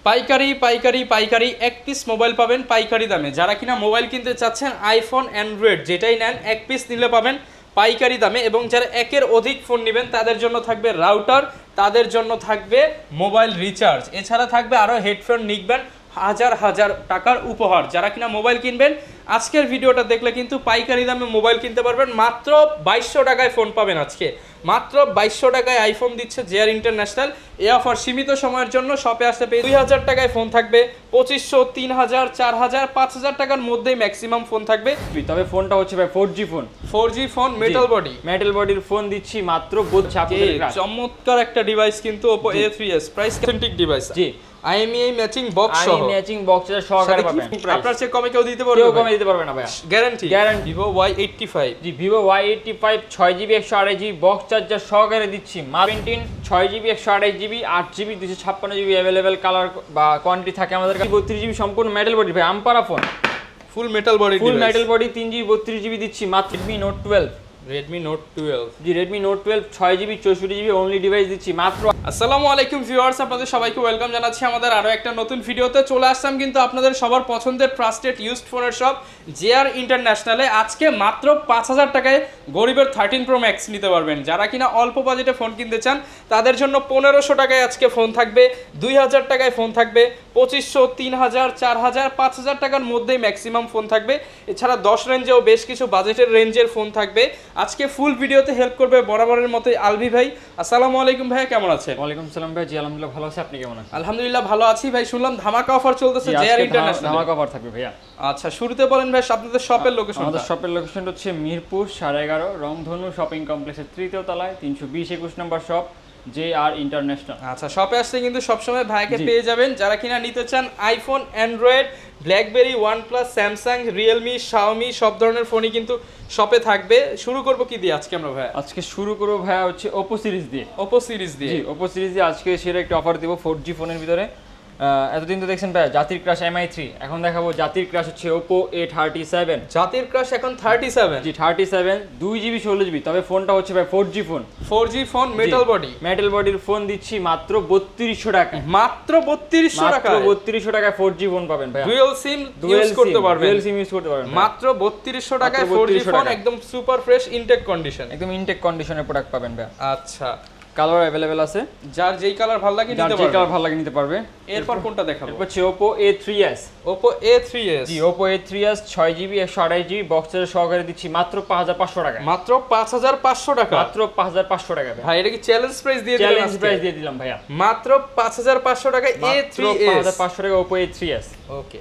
পাইকারি পাইকারি পাইকারি এক পিস মোবাইল পাবেন পাইকারি দামে। যারা কিনা মোবাইল কিনতে চাচ্ছেন আইফোন অ্যান্ড্রয়েড যেটাই নেন এক পিস নিলে পাবেন পাইকারি দামে। এবং যারা একের অধিক ফোন নেবেন তাদের জন্য থাকবে রাউটার, তাদের জন্য থাকবে মোবাইল রিচার্জ, এছাড়া থাকবে আরও হেডফোন নিকবেন হাজার হাজার টাকার উপহার। যারা কিনা মোবাইল কিনবেন আজকের ভিডিওটা দেখলে কিন্তু পাইকারি দামে মোবাইল কিনতে পারবেন। মাত্র 2200 টাকায় ফোন পাবেন আজকে, মাত্র 2200 টাকায় আইফোন দিচ্ছে জেআর ইন্টারন্যাশনাল। এই অফার সীমিত সময়ের জন্য। শপে আসতে পেয়ে 2000 টাকায় ফোন থাকবে, 2500, 3000, 4000, 5000 টাকার মধ্যেই ম্যাক্সিমাম ফোন থাকবে। তবে ফোনটা হচ্ছে ভাই 4G phone. 4G phone, metal body, metal বডির ফোন দিচ্ছি মাত্র 32,000 চমৎকার একটা ডিভাইস কিন্তু Oppo A3s, price authentic device. জি, IMEI ম্যাচিং বক্স সহ, ম্যাচিং বক্স সহকারে পাবেন। আপনার চেয়ে কমে কেউ দিতে পারবে? কেউ কমে দিতে পারবে না ভাই, গ্যারান্টি। Vivo Y85, জি Vivo Y85 6GB 128GB box charger সহকারে দিচ্ছি। 17 6GB 128GB 8GB 256GB available colour বা কোয়ান্টিটি থাকে আমাদের কাছে। 32GB সম্পূর্ণ মেটাল বডি ভাই, আমপারা phone, full metal body, full metal body 3GB 32GB দিচ্ছি মাত্র। Redmi Note 12, Redmi Note 12, জি Redmi Note 12 6GB 64GB only device দিচ্ছি মাত্র। আসসালামু আলাইকুম ভিউয়ার্স, আপনাদের সবাইকে ওয়েলকাম জানাচ্ছি আমাদের আরো একটা নতুন ভিডিওতে। চলে আসলাম কিন্তু আপনাদের সবার পছন্দের ট্রাস্টেড ইউজড ফোনের শপ জেআর ইন্টারন্যাশনালে। আজকে মাত্র 5000 টাকায় গরিবের 13 Pro Max নিতে পারবেন। যারা কিনা অল্প বাজেটে ফোন কিনতে চান তাদের জন্য 1500 টাকায় আজকে ফোন থাকবে, 2000 টাকায় ফোন থাকবে, 2500, 3000, 4000, 5000 টাকার মধ্যেই ম্যাক্সিমাম ফোন থাকবে। এছাড়া 10 রেঞ্জেও বেশ কিছু বাজেটের রেঞ্জের ফোন থাকবে। আজকে ফুল ভিডিওতে হেল্প করবে বরাবরের মতোই আলভি ভাই। আসসালামু আলাইকুম ভাই, কেমন আছেন? ওয়ালাইকুম সালাম ভাই, জি আলহামদুলিল্লাহ ভালো আছি, আপনি কেমন আছেন? আলহামদুলিল্লাহ ভালো আছি ভাই। শুনলাম ধামাকা অফার চলতেছে জেআর ইন্টারন্যাশনাল। ধামাকা অফার থাকবে ভাইয়া। আচ্ছা, শুরুতে বলেন ভাই আপনাদের শপের লোকেশন। আমাদের শপের লোকেশনটা হচ্ছে মিরপুর 11.5 রংধনু শপিং কমপ্লেক্সের 3য় তলায় 320-21 নম্বর শপ জেআর ইন্টারন্যাশনাল। আচ্ছা, শপে আসলে কিন্তু সবসময় ভাইকে পেয়ে যাবেন। যারা কিনা নিতে চান iPhone, Android, blackberry, OnePlus, Samsung, Realme, Xiaomi সব ধরনের ফোনই কিন্তু শপে থাকবে। শুরু করব কি দিয়ে আজকে আমরা ভাই? আজকে শুরু করব ভাইয়া হচ্ছে Oppo সিরিজ দিয়ে। Oppo সিরিজ দিয়ে, জি Oppo সিরিজ দিয়ে আজকে সেরা একটা অফার দিব 4G ফোনের ভিতরে। এতদিন তো দেখছেন ভাই জাতির ক্রাশ MI3, এখন দেখাবো জাতির ক্রাশ হচ্ছে Oppo A37। জাতির ক্রাশ এখন 37, জি 37 2GB 16GB। তবে ফোনটা হচ্ছে ভাই 4G phone. 4G phone, metal body, metal বডির ফোন দিচ্ছি মাত্র 3200 টাকা। মাত্র 3200 টাকা, মাত্র 3200 টাকায় 4G ফোন পাবেন ভাই। ডুয়াল সিম ইউজ করতে পারবেন, ডুয়াল সিম ইউজ করতে পারবেন মাত্র 3200 টাকায় 4G ফোন, একদম সুপার ফ্রেশ ইনটেক কন্ডিশন, একদম ইনটেক কন্ডিশনের প্রোডাক্ট পাবেন ভাই। আচ্ছা, কালার अवेलेबल আছে, যার যেই কালার ভালো লাগে নিতে পারবে, যার যেই কালার ভালো লাগে নিতে পারবে। এরপর কোনটা দেখাবো? এরপর হচ্ছে Oppo A3s। Oppo A3s, জি Oppo A3s 6GB 128GB box charger সহকারে দিচ্ছি মাত্র 5500 টাকা। মাত্র 5500 টাকা, মাত্র 5500 টাকা ভাই। এটা কি চ্যালেঞ্জ প্রাইস দিয়ে দিলেন? চ্যালেঞ্জ প্রাইস দিয়ে দিলাম ভাইয়া, মাত্র 5500 টাকায় A3s, 5500 টাকা Oppo A3s। ওকে,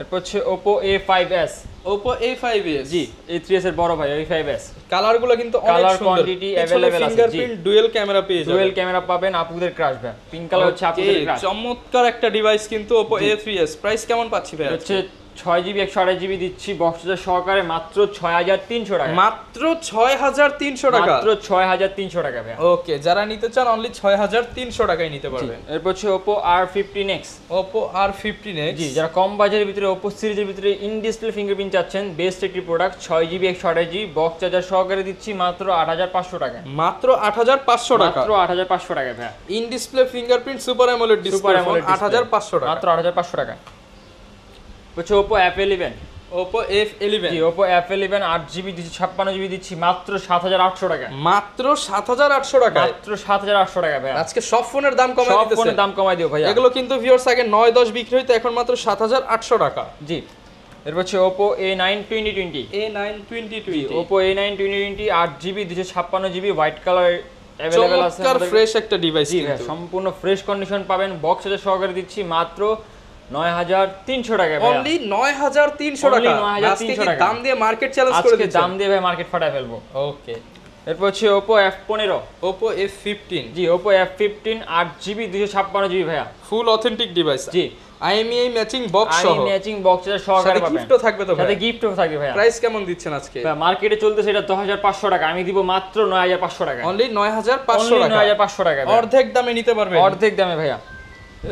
এরপর হচ্ছে Oppo A5s। Oppo A5s, জি A3s এর বড় ভাই A5s। কালারগুলো কিন্তু অনেক কালার সুন্দর, কোয়ান্টিটি अवेलेबल আছে। জি ফিঙ্গারপ্রিন্ট ডুয়াল ক্যামেরা পেয়ে যাবেন, ডুয়াল ক্যামেরা পাবেন। আপুদের ক্রাশ ভাই, পিঙ্ক কালার হচ্ছে আপুদের ক্রাশ। চমৎকার একটা ডিভাইস কিন্তু Oppo A3s। প্রাইস কেমন পাচ্ছি ভাই? হচ্ছে 6GB 128GB দিচ্ছি বক্স চার্জার সহকারে মাত্র 6300 টাকা। মাত্র 6300 টাকা, মাত্র 6300 টাকা ভাই। ওকে, যারা নিতে চান অনলি 6300 টাকায় নিতে পারবেন। এরপর হচ্ছে Oppo R15x। Oppo R15x, জি যারা কম বাজেটের ভিতরে Oppo সিরিজের ভিতরে ইন ডিসপ্লে ফিঙ্গারপ্রিন্ট চাচ্ছেন, বেস্ট একটি product. 6GB 128GB box charger সহকারে দিচ্ছি মাত্র 8500 টাকা। মাত্র 8500 টাকা, মাত্র 8500 টাকা ভাই। In display fingerprint super AMOLED display, 8500 টাকা, মাত্র 8500 টাকা। হচ্ছে Oppo F11। Oppo F11, জি Oppo F11 8GB 256GB দিচ্ছি মাত্র 7800 টাকা। মাত্র 7800 টাকা, মাত্র 7800 টাকা ভাই। আজকে সব ফোনের দাম কমাই সব দিতেছে, ফোনের দাম কমাই দিও ভাই। এগুলো কিন্তু ভিউয়ার্স আগে 9-10 বিক্রি হইতো, এখন মাত্র 7800 টাকা। জি এরপর হচ্ছে Oppo A9 2020। A9 2020, Oppo A9 2020 8GB 256GB white colour available আছে। চমৎকার ফ্রেশ একটা ডিভাইস জি কিন্তু, সম্পূর্ণ ফ্রেশ কন্ডিশন পাবেন। বক্স চার্জার সহকারে দিচ্ছি মাত্র 9300 টাকা ভাই। অনলি 9300 টাকা, আজকে কি দাম দিয়ে মার্কেট চ্যালেঞ্জ করে আজকে দিচ্ছেন? দাম দিয়ে ভাই মার্কেট ফাটায় ফেলবো। ওকে, এরপর হচ্ছে Oppo F15। Oppo F15, জি Oppo F15 8GB 256GB ভাইয়া, ফুল অথেন্টিক ডিভাইস। জি IMEI ম্যাচিং বক্স সহ, ম্যাচিং বক্স চার্জার সহকারে পাবেন। গিফটও থাকবে তো ভাই? সাথে গিফটও থাকবে ভাইয়া। প্রাইস কেমন দিচ্ছেন আজকে? ভাই মার্কেটে চলতেছে এটা 10500 টাকা, আমি দিব মাত্র 9500 টাকা। অনলি 9500 টাকা, 9500 টাকা ভাই। অর্ধেক দামে নিতে পারবেন, অর্ধেক দামে ভাইয়া।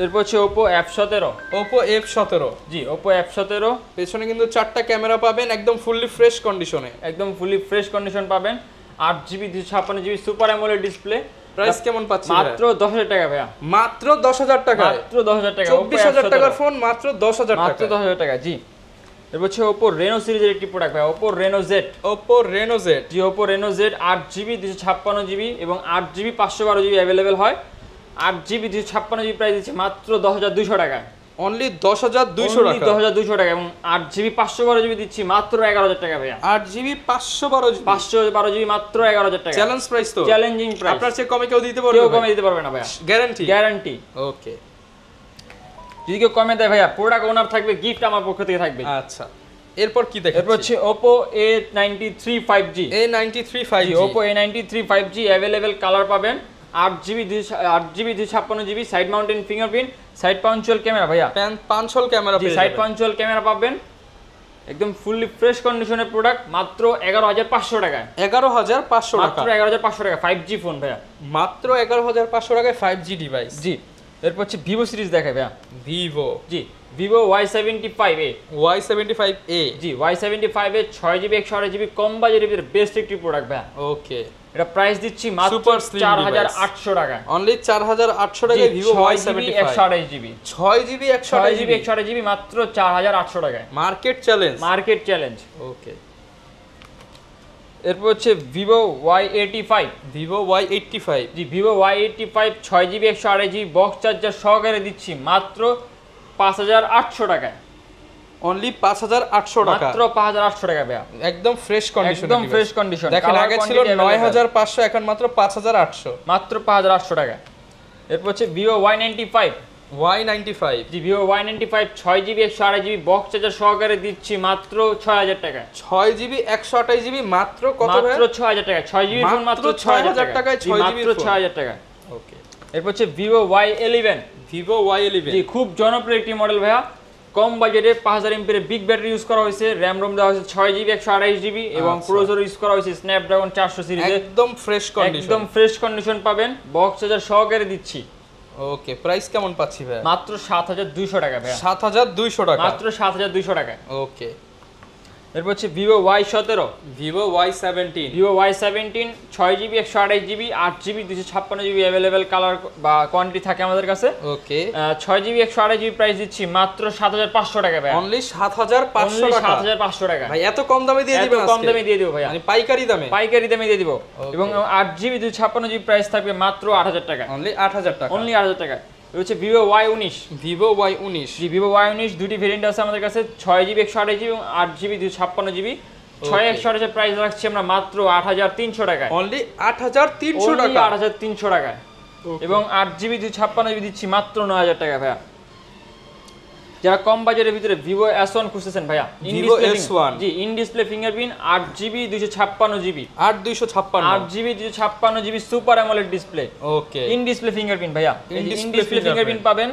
এরপর হচ্ছে Oppo F17। Oppo F17, জি Oppo F17 পেছনে কিন্তু 4টা ক্যামেরা পাবেন, একদম ফুললি ফ্রেশ কন্ডিশনে, একদম ফুলি ফ্রেশ কন্ডিশন পাবেন। 8GB 256GB super AMOLED display price কেমন পাচ্ছি মাত্র 10,000 টাকা ভাইয়া, মাত্র 10,000 টাকা, মাত্র 10,000 টাকা, 24,000 টাকার ফোন মাত্র 10,000 টাকা, মাত্র 10,000 টাকা। জি, এরপর হচ্ছে Oppo Reno সিরিজের একটি প্রোডাক্ট ভাই, Oppo Reno Z। Oppo Reno Z, জি Oppo Reno Z 8GB 256GB এবং 8GB 512GB अवेलेबल হয়। 8GB 256GB প্রাইস দিচ্ছে মাত্র 10,200 টাকা, অনলি 10,200 টাকা, 10,200 টাকা। এবং 8GB 512GB দিচ্ছি মাত্র 11,000 টাকা ভাইয়া। 8GB 512GB 512GB মাত্র 11,000 টাকা, চ্যালেঞ্জ প্রাইস তো, চ্যালেঞ্জিং প্রাইস। আপনার চেয়ে কমে কেউ দিতে পারবে? কেউ কমে দিতে পারবে না ভাইয়া, গ্যারান্টি, গ্যারান্টি। ওকে, যদি কেউ কমে দেয় ভাইয়া, প্রোডাক্ট ওনার থাকবে, গিফট আমার পক্ষ থেকে থাকবে। আচ্ছা, এরপর কি দেখেন? এরপর হচ্ছে Oppo A93 5G, A93 5G, Oppo A93 5G available colour পাবেন। 8GB 256GB, side mountain fingerprint, side punctual camera ভাইয়া, পাঁচল ক্যামেরা জি পেয়ে সাইড যাবেন। পাঞ্চুয়াল ক্যামেরা পাবেন, একদম ফুললি ফ্রেশ কন্ডিশনের প্রোডাক্ট, মাত্র 11,500 টাকায়, 11,500 টাকা, মাত্র 11,500 টাকা 5G ফোন ভাইয়া, মাত্র 11,500 টাকায় 5G ডিভাইস। জি। এরপর হচ্ছে ভিভো সিরিজ দেখাই ভাইয়া, ভিভো, জি ভিভো Y75A, Y75A, জি Y75A 6GB 128GB কম বাজেটের ভিতরে বেস্ট একটি প্রোডাক্ট ভাইয়া। ওকে, এটা প্রাইস দিচ্ছি মাত্র Super slim 4,800 টাকায়, অনলি 4,800 টাকায় Vivo Y75, 128GB, 6GB 6GB 128GB, 128GB মাত্র 4,800 টাকায়, market challenge. Market challenge. Okay, এরপর হচ্ছে ভিভো Y85, ভিভো Y85, জি Vivo Y85 6GB 128GB box charger সহকারে দিচ্ছি মাত্র 5,800 টাকায়, অনলি 5,800 টাকা, মাত্র 5,800 টাকা ভাইয়া, একদম ফ্রেশ কন্ডিশন, একদম ফ্রেশ কন্ডিশন। দেখেন আগে ছিল 9,500, এখন মাত্র 5,800, মাত্র 5,800 টাকা। এরপর হচ্ছে ভিভো Y95, Y95, জি Vivo Y95 6GB 128GB box charger সহকারে দিচ্ছি মাত্র 6,000 টাকা, 6GB 128GB মাত্র কত ভাই? মাত্র 6,000 টাকা, 6GB ফোন মাত্র 6,000 টাকায়, জি, মাত্র 6,000 টাকা। ওকে, এরপর হচ্ছে ভিভো Y11, ভিভো Y11, জি খুব জনপ্রিয় একটি মডেল ভাইয়া, কম বাজেটে 5,000 mAh বিগ ব্যাটারি ইউজ করা হয়েছে, র‍্যাম রোম দেওয়া হয়েছে 6GB 128GB এবং প্রসেসর ইউজ করা হয়েছে স্ন্যাপড্রাগন 400 সিরিজে, একদম ফ্রেশ কন্ডিশন, একদম ফ্রেশ কন্ডিশন পাবেন, বক্স চার্জার সহকারে দিচ্ছি। ওকে, প্রাইস কেমন পাচ্ছি ভাই? মাত্র 7,200 টাকা ভাইয়া, 7,200 টাকা, মাত্র 7,200 টাকা। ওকে, এরপর হচ্ছে Vivo Y17, Vivo Y17, Vivo Y17 6GB 128GB 8GB 256GB available colour বা কোয়ান্টিটি থাকে আমাদের কাছে। ওকে, 6GB 128GB প্রাইস দিচ্ছি মাত্র 7,500 টাকা ভাই, অনলি 7,500 টাকা, 7,500 টাকা ভাই এত কম দামে দিয়ে দিবেন? এত কম দামে দিয়ে দেব ভাই, মানে পাইকারি দামে, পাইকারি দামে দিয়ে দিব। এবং 8GB 256GB প্রাইস থাকবে মাত্র 8,000 টাকা, অনলি 8,000 টাকা, অনলি 8,000 টাকা। এটা হচ্ছে ভিভো Y19, ভিভো Y19, জি ভিভো Y19 দুটি ভেরিয়েন্ট আছে আমাদের কাছে, 6GB 128GB এবং 8GB 256GB। 6/128 এর প্রাইস রাখছি আমরা মাত্র 8,300 টাকায়, অনলি 8,300 টাকা, 8,300 টাকায়। এবং 8GB 256GB দিচ্ছি মাত্র 9,000 টাকা ভাইয়া। যারা কম বাজেটের ভিতরে ভিভো S1 খুঁজতেছেন ভাইয়া, Vivo S1, G in display fingerprint 8GB 256GB, 8,256, 8GB 256GB super AMOLED display, okay, in display fingerprint ভাইয়া, ইন ডিসপ্লে ফিঙ্গারপ্রিন্ট পাবেন।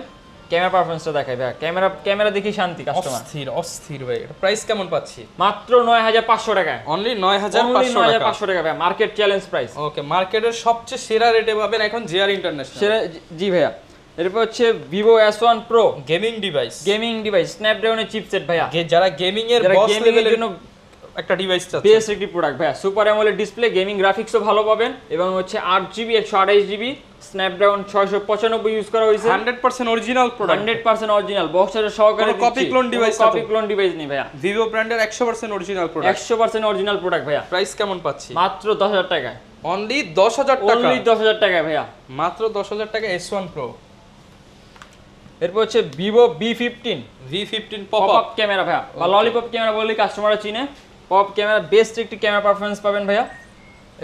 ক্যামেরা পারফরম্যান্সটা দেখাই ভাইয়া, ক্যামেরা দেখি শান্তি কাস্টমার, অস্থির ভাই। এটা প্রাইস কেমন পাচ্ছি? মাত্র 9,500 টাকায়, অনলি 9,500 টাকা ভাইয়া, মার্কেট চ্যালেঞ্জ প্রাইস। ওকে, মার্কেটের সবচেয়ে সেরা রেটে পাবেন এখন জিআর ইন্টারন্যাশনাল। জি ভাইয়া। এরপর হচ্ছে Vivo S1 Pro gaming device, স্ন্যাপড্রাগনের চিপসেট ভাইয়া, যারা গেমিং এর বস লেভেলের জন্য একটা ডিভাইস চাচ্ছে, বেস্ট একটি প্রোডাক্ট ভাইয়া, সুপার অ্যামোলেড ডিসপ্লে, গেমিং গ্রাফিক্সও ভালো পাবেন এবং হচ্ছে 8GB 128GB স্ন্যাপড্রাগন 695 ইউজ করা হয়েছে, 100% original product, 100% original box charger সহকারে দিচ্ছি, copy clone device, copy clone device নেই ভাইয়া, ভিভো ব্র্যান্ডের 100% অরিজিনাল প্রোডাক্ট, 100% অরিজিনাল প্রোডাক্ট ভাইয়া। প্রাইস কেমন পাচ্ছি? মাত্র 10,000 টাকায়, অনলি 10,000 টাকা, অনলি 10,000 টাকায় ভাইয়া, মাত্র 10,000 টাকা S1 Pro। এরপর হচ্ছে Vivo V15 pop pop up camera ভাইয়া, বা ললিপপ ক্যামেরা বললে কাস্টমাররা চিনে। পপ ক্যামেরা বেস্ট একটি ক্যামেরা পারফরম্যান্স পাবেন ভাইয়া।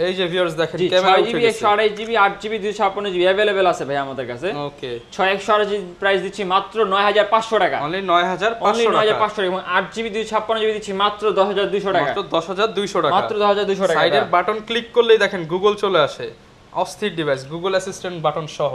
এই যে ভিউয়ার্স দেখেন ক্যামেরা উঠে 6GB গেছে, 128GB 8GB 256GB अवेलेबल আছে ভাই আমাদের কাছে। ওকে, 6/128 প্রাইস দিচ্ছি মাত্র 9,500 টাকা, অনলি 9,500 টাকা, 9,500 এবং 8GB 256GB দিচ্ছি মাত্র 10,200 টাকা, মাত্র 10,200 টাকা, মাত্র 10,200 টাকা। সাইডের বাটন ক্লিক করলেই দেখেন গুগল চলে আসে, অস্থির ডিভাইস, গুগল অ্যাসিস্ট্যান্ট বাটন সহ।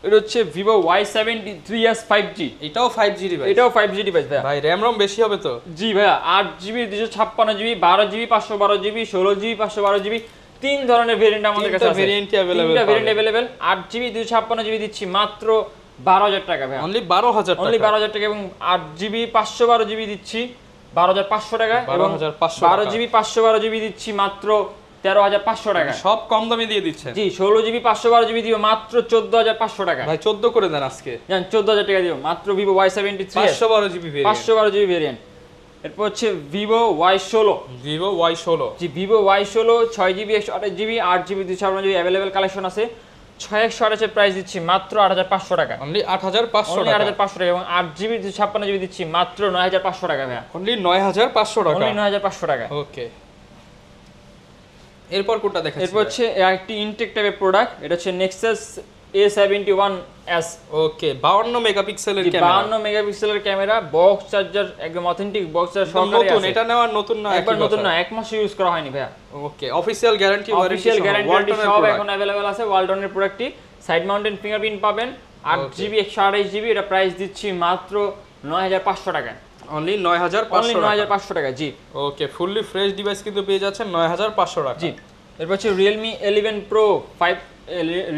এটা হচ্ছে ভিভো Y73s 5G, এটাও 5G ডিভাইস, এটাও 5G ডিভাইস ভাইয়া। ভাই র‍্যাম রম বেশি হবে তো? জি ভাইয়া, 8GB 256GB 12GB 512GB 16GB 512GB তিন ধরনের ভেরিয়েন্ট আমাদের কাছে আছে, ভেরিয়েন্টই अवेलेबल, তিনটা ভেরিয়েন্ট अवेलेबल। 8GB 256GB দিচ্ছি মাত্র 12,000 টাকা ভাইয়া, অনলি 12,000 টাকা, অনলি 12,000 টাকা। এবং 8GB 512GB দিচ্ছি 12,500 টাকা, এবং 12,500 12GB 512GB দিচ্ছি মাত্র 13,500 টাকা। সব কম দামে দিয়ে দিচ্ছেন। জি 16 জিবি 512 জিবি দিব মাত্র 14,500 টাকা। ভাই 14 করে দেন আজকে। জান 14,000 টাকা দিব মাত্র Vivo Y73 512 GB variant. 512 GB variant. এরপর হচ্ছে Vivo Y16। Vivo Y16 জি Vivo Y16 6 GB 128 GB 8 GB 256 GB available collection আছে। 6128 এর প্রাইস দিচ্ছি মাত্র 8,500 টাকা। অনলি 8,500 টাকা। 8,500 টাকা এবং 8 জিবি 256 জিবি দিচ্ছি মাত্র 9,500 টাকা ভাইয়া। অনলি 9,500 টাকা। অনলি 9,500 টাকা। ওকে। এরপর কোনটা দেখাচ্ছি? এরপর হচ্ছে একটি ইনটেক টাইপের প্রোডাক্ট, এটা হচ্ছে Nexus A71s। ওকে 52 মেগাপিক্সেলের ক্যামেরা। 52 মেগাপিক্সেলের ক্যামেরা, বক্স চার্জার, একদম অথেন্টিক বক্স চার্জার সহকারে আছে। নতুন, এটা নেওয়ার নতুন না? একবার নতুন না, এক মাস ইউজ করা হয়নি ভাইয়া। ওকে অফিশিয়াল গ্যারান্টি ওয়ারেন্টি সব এখন अवेलेबल আছে। ওয়ালটনের প্রোডাক্টটি সাইড মাউন্টেন ফিঙ্গারপ্রিন্ট পাবেন 8 জিবি 128 জিবি। এটা প্রাইস দিচ্ছি মাত্র 9,500 টাকা। অনলি 9,500 টাকা। জি ওকে ফুললি ফ্রেশ ডিভাইস কিন্তু পেয়ে যাচ্ছেন 9,500 টাকা। জি এরপর হচ্ছে Realme 11 Pro 5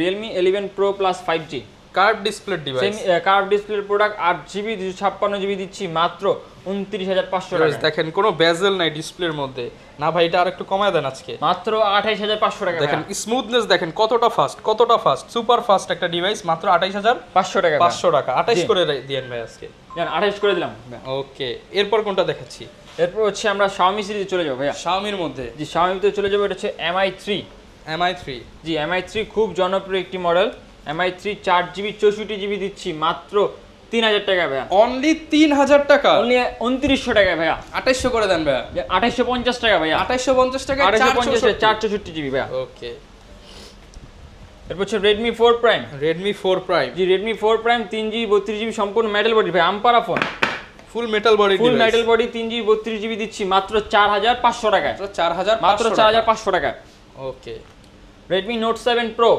Realme 11 Pro Plus 5G curve display device. Curve ডিসপ্লের প্রোডাক্ট 8 জিবি 256 জিবি দিচ্ছি মাত্র 29,500 টাকা। দেখেন কোনো বেজেল নাই ডিসপ্লের মধ্যে। না ভাই এটা আরেকটু কমায় দেন আজকে। মাত্র 28,500 টাকা। দেখেন স্মুথনেস দেখেন কতটা ফাস্ট সুপার ফাস্ট একটা ডিভাইস মাত্র 28,500 টাকা। 500 টাকা 28 করে দিয়েন ভাই আজকে। জান 28 করে দিলাম। ওকে এরপর কোনটা দেখাচ্ছি? এরপর হচ্ছে আমরা Xiaomi সিরিজে চলে যাব ভাইয়া। Xiaomiর মধ্যে জি Xiaomi তে চলে যাব। এটা হচ্ছে Mi3। জি Mi3 খুব জনপ্রিয় একটি মডেল। Mi3 4 জিবি 64 জিবি দিচ্ছি মাত্র 3,000 টাকা ভাইয়া। অনলি 3,000 টাকা। অনলি 2900 টাকা ভাইয়া। 2800 করে দেন ভাইয়া। 2850 টাকা ভাইয়া। 2850 টাকা 464 জিবি ভাইয়া। ওকে এরপর হচ্ছে Redmi 4 Prime। Redmi 4 Prime। জি Redmi 4 Prime 3 জিবি 32 জিবি সম্পূর্ণ মেটাল বডি ভাই, আম্পারা phone. Full metal body device. Full metal body 3 GB 32 GB দিচ্ছি মাত্র 4,500 টাকা। মাত্র 4,500 টাকা। Okay Redmi Note 7 Pro।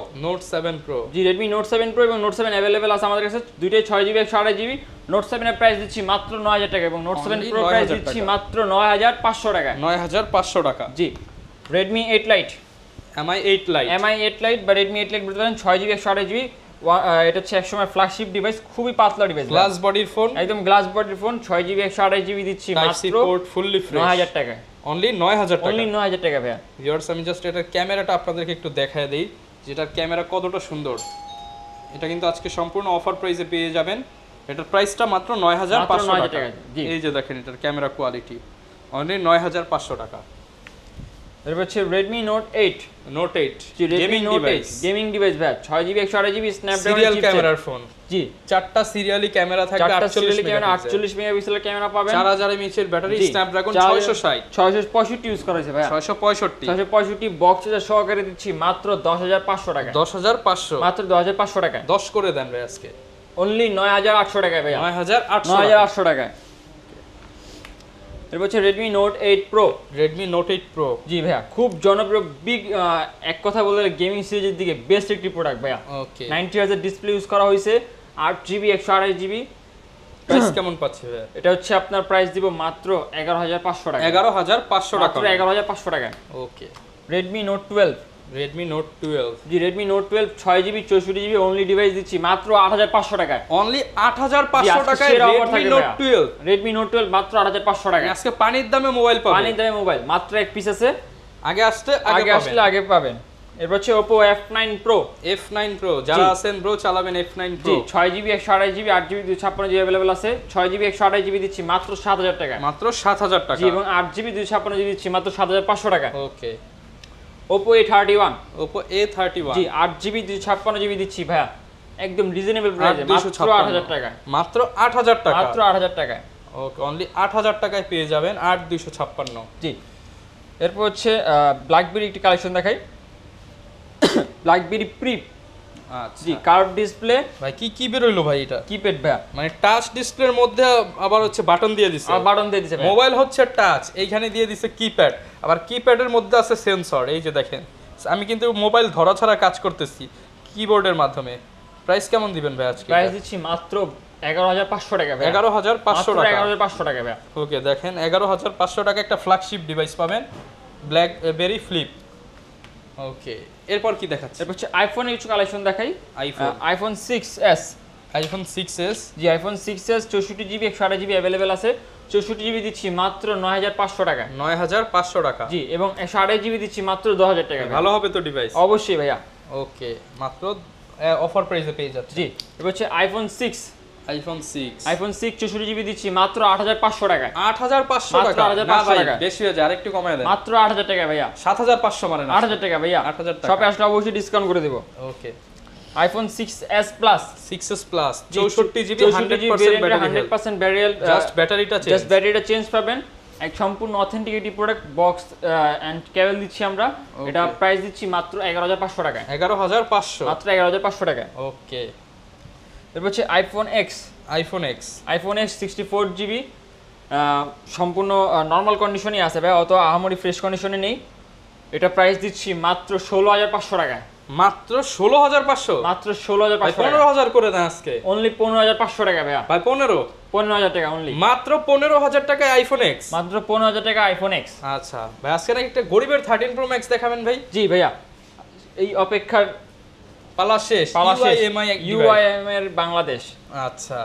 জি Redmi Note 7 Pro এবং Note 7 अवेलेबल আছে আমাদের কাছে। দুইটাই 6 জিবি 128 জিবি। Note 7 এর প্রাইস দিচ্ছি মাত্র 9,000 টাকা এবং Note 7 Pro প্রাইস দিচ্ছি মাত্র 9,500 টাকা। 9,500 টাকা। জি Redmi 8 Lite। Mi 8 Lite বা Redmi 8 Lite বলতে পারেন। 6 জিবি 128 জিবি। এটা হচ্ছে একসময় ফ্ল্যাগশিপ ডিভাইস, খুবই পাতলা ডিভাইস, গ্লাস বডির ফোন, একদম গ্লাস বডির ফোন। 6 জিবি 128 জিবি দিচ্ছি মাত্র ফুললি ফ্রেশ 9,000 টাকা। অনলি 9,000 টাকা। অনলি 9,000 টাকা ভাইয়া। ভিউয়ার্স আমি জাস্ট এটার ক্যামেরাটা আপনাদেরকে একটু দেখায় দেই, যেটার ক্যামেরা কতটা সুন্দর। এটা কিন্তু আজকে সম্পূর্ণ অফার প্রাইসে পেয়ে যাবেন। এটার প্রাইসটা মাত্র 9,500 টাকা। এই যে দেখেন এটার ক্যামেরা কোয়ালিটি অনলি 9,500 টাকা। এরপর হচ্ছে Redmi Note 8। জি Redmi Note 8 গেমিং ডিভাইস ভাই। 6 জিবি 128 জিবি স্ন্যাপড্রাগন সিরিয়াল ক্যামেরার ফোন। জি চারটা সিরিয়ালি ক্যামেরা থাকবে, 48 মেগাপিক্সেলের ক্যামেরা পাবেন, 4000 mAh এর ব্যাটারি, স্ন্যাপড্রাগন 660 665 ইউজ করা হয়েছে ভাই। 665 বক্স চার্জার সহকারে দিচ্ছি মাত্র 10,500 টাকা। 10,500 মাত্র 10,500 টাকা। 10 করে দেন ভাই আজকে। অনলি 9,800 টাকা ভাই। 9,800 টাকা। এরপর হচ্ছে Redmi Note 8 Pro। জি ভাইয়া খুব জনপ্রিয় বিগ, এক কথা বললে গেমিং সিরিজের দিকে বেস্ট একটি প্রোডাক্ট ভাইয়া। ওকে 90 Hz ডিসপ্লে ইউজ করা হয়েছে, 8 জিবি 128 জিবি। প্রাইস কেমন পাচ্ছে ভাইয়া? এটা হচ্ছে আপনার প্রাইস দিব মাত্র 11,500 টাকা। 11,500 টাকা। মাত্র 11,500 টাকা। Okay Redmi Note 12। জি Redmi Note 12 6 GB 64 GB only device দিচ্ছি মাত্র 8,500 টাকায়। অনলি 8,500 টাকায় Redmi Note 12 মাত্র 8,500 টাকা। আজকে পানির দামে মোবাইল পাবেন। পানির দামে মোবাইল মাত্র এক পিস আছে, আগে আসলে আগে পাবেন। এরপর হচ্ছে Oppo F9 Pro। যারা আছেন ব্রো চালাবেন F9 Pro। জি 6 GB 128 GB 8 GB 256 GB available আছে। 6 জিবি 128 জিবি দিচ্ছি মাত্র 7,000 টাকা। মাত্র 7,000 টাকা। জি এবং 8 জিবি 256 জিবি দিচ্ছি মাত্র 7,500 টাকা। ওকে Oppo A31। জি 8 জিবি 256 জিবি দিচ্ছি ভাইয়া একদম রিজনেবল প্রাইসে মাত্র 8,000 টাকা। মাত্র 8,000 টাকা। মাত্র 8,000 টাকা। ওকে অনলি 8,000 টাকায় পেয়ে যাবেন 8,256। জি এরপর হচ্ছে ব্ল্যাকবেরি একটি কালেকশন দেখাই। Blackberry prep. আচ্ছা জি কার্ভ ডিসপ্লে। ভাই কি বের হইলো ভাই এটা? কিপ্যাড ভাইয়া, মানে টাচ ডিসপ্লের মধ্যে আবার হচ্ছে বাটন দিয়ে দিছে। বাটন দিয়ে দিছে। মোবাইল হচ্ছে টাচ, এইখানে দিয়ে দিছে কিপ্যাড, আবার কিপ্যাডের মধ্যে আছে সেন্সর। এই যে দেখেন আমি কিন্তু মোবাইল ধরা ছাড়া কাজ করতেছি কিবোর্ডের মাধ্যমে। প্রাইস কেমন দিবেন ভাই আজকে? প্রাইস দিচ্ছি মাত্র 11,500 টাকা ভাই। 11,500 টাকা। 11,500 টাকা ভাই। ওকে দেখেন 11,500 টাকা একটা ফ্ল্যাগশিপ ডিভাইস পাবেন, ব্ল্যাকবেরি ফ্লিপ। ওকে এরপর কি দেখাচ্ছে? এরপর হচ্ছে আইফোনের কিছু কালেকশন দেখাই। IPhone 6s। IPhone 6s। জি iPhone 6s 64 GB 128 GB available আছে। 64GB দিচ্ছি মাত্র 9500 টাকা। 9500 টাকা। জি, এবং 128GB দিচ্ছি মাত্র 10000 টাকা। ভালো হবে তো ডিভাইস? অবশ্যই ভাইয়া। ওকে, মাত্র অফার প্রাইসে পেয়ে যাচ্ছে। জি, এবার হচ্ছে আইফোন 6। আইফোন 6 64GB দিচ্ছি মাত্র 8500 টাকায়। 8500 মাত্র টাকা? 8500 না ভাই, টাকা। বেশি হয়ে যায়, আরেকটু কমায় দেন। মাত্র 8000 টাকা ভাইয়া। 7500 মানে না? 8000 টাকা ভাইয়া। 8000 টাকা। শপে আসলে অবশ্যই ডিসকাউন্ট করে দেব। Okay, iPhone 6s plus 6s plus 64GB 100% battery, just ব্যাটারিটা চেঞ্জ পাবেন। এক সম্পূর্ণ অথেন্টিক একটি প্রোডাক্ট, বক্স এন্ড কেবল দিচ্ছি আমরা। এটা প্রাইস দিচ্ছি মাত্র 11500 টাকায়। 11500 মাত্র 11500 টাকায়। ওকে, এরপর হচ্ছে iPhone X। IPhone X 64GB সম্পূর্ণ নরমাল কন্ডিশনই আছে ভাই, অত আহামরি ফ্রেশ কন্ডিশনে নেই। এটা প্রাইস দিচ্ছি মাত্র 16500 টাকায়। মাত্র 16500? মাত্র 16500 টাকা। 15000 করে দেন আজকে। অনলি 15500 টাকা ভাইয়া। ভাই 15000 টাকা অনলি। মাত্র 15000 টাকায় আইফোন X? মাত্র 15000 টাকা আইফোন X। আচ্ছা ভাই, আজকে নাকি একটা গরিবের 13 Pro Max দেখাবেন ভাই? জি ভাইয়া, এই অপেক্ষার পালা শেষ। UIM এর বাংলাদেশ। আচ্ছা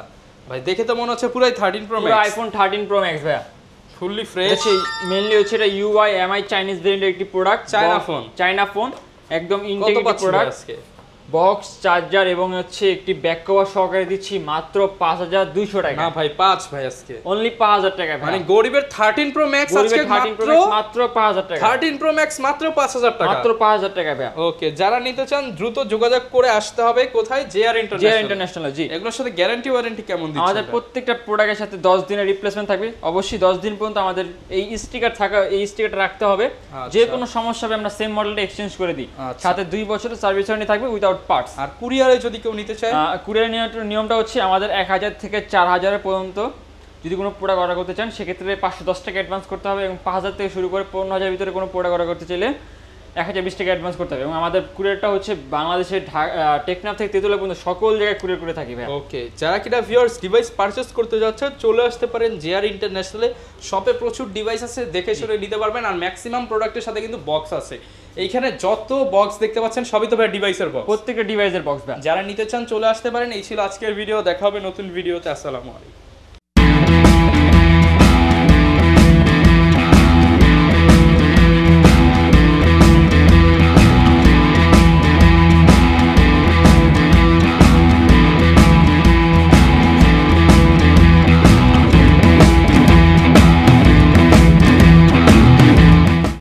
ভাই, দেখে তো মনে হচ্ছে পুরাই 13 Pro Max। পুরো আইফোন 13 Pro Max ভাইয়া, ফুললি ফ্রেশ। মেইনলি হচ্ছে এটা UIMI চাইনিজ ব্র্যান্ডের একটি প্রোডাক্ট। চায়না ফোন, একদম ইনটেক প্রোডাক্ট। আজকে বক্স, চার্জার এবং হচ্ছে একটি ব্যাক কভার সহকারে দিচ্ছি মাত্র 5200 টাকা। না ভাই, 5 ভাই আজকে। অনলি 5000 টাকা ভাই। মানে গরিবের 13 Pro Max আজকে মাত্র 5000 টাকা। 13 Pro Max মাত্র 5000 টাকা। মাত্র 5000 টাকা ভাই। ওকে, যারা নিতে চান দ্রুত যোগাযোগ করে আসতে হবে। কোথায়? JR international. জি, এগুলোর সাথে গ্যারান্টি ওয়ারেন্টি কেমন দিচ্ছেন? আমাদের প্রত্যেকটা প্রোডাক্টের সাথে 10 দিনের রিপ্লেসমেন্ট থাকবে। অবশ্যই 10 দিন পর্যন্ত আমাদের এই স্টিকারটা রাখতে হবে। যে কোনো সমস্যা হবে আমরা সেম মডেলটা এক্সচেঞ্জ করে দিই। সাথে 2 বছরের সার্ভিস ওয়ারেন্টি থাকবে উইদাউট পার্টস। আর কুরিয়ারে যদি কেউ নিতে চায়? কুরিয়ার নিয়মটা হচ্ছে আমাদের 1000 থেকে 4000 পর্যন্ত যদি কোনো প্রোডাক্ট অর্ডার করতে চান সেক্ষেত্রে 510 টাকা অ্যাডভান্স করতে হবে, এবং 5000 থেকে শুরু করে 15000 ভিতরে কোনো প্রোডাক্ট অর্ডার করতে চাইলে 1020 টাকা অ্যাডভান্স করতে হবে। এবং আমাদের কুরিয়ারটা হচ্ছে বাংলাদেশের টেকনাফ থেকে তেতুলিয়া পর্যন্ত সকল জায়গায় কুরিয়ার করে থাকি ভাই। ওকে, যারা কিনা ভিউয়ার্স ডিভাইস পারচেজ করতে যাচ্ছে চলে আসতে পারেন JR ইন্টারন্যাশনালে। শপে প্রচুর ডিভাইস আছে, দেখে শুনে নিতে পারবেন। আর ম্যাক্সিমাম প্রোডাক্টের সাথে কিন্তু বক্স আছে। এইখানে যত বক্স দেখতে পাচ্ছেন সবই তো ভাই ডিভাইসের বক্স, প্রত্যেকটা ডিভাইসের বক্স ভাই। যারা নিতে চান চলে আসতে পারেন। এই ছিল আজকের ভিডিও, দেখা হবে নতুন ভিডিওতে। আসসালামু আলাইকুম।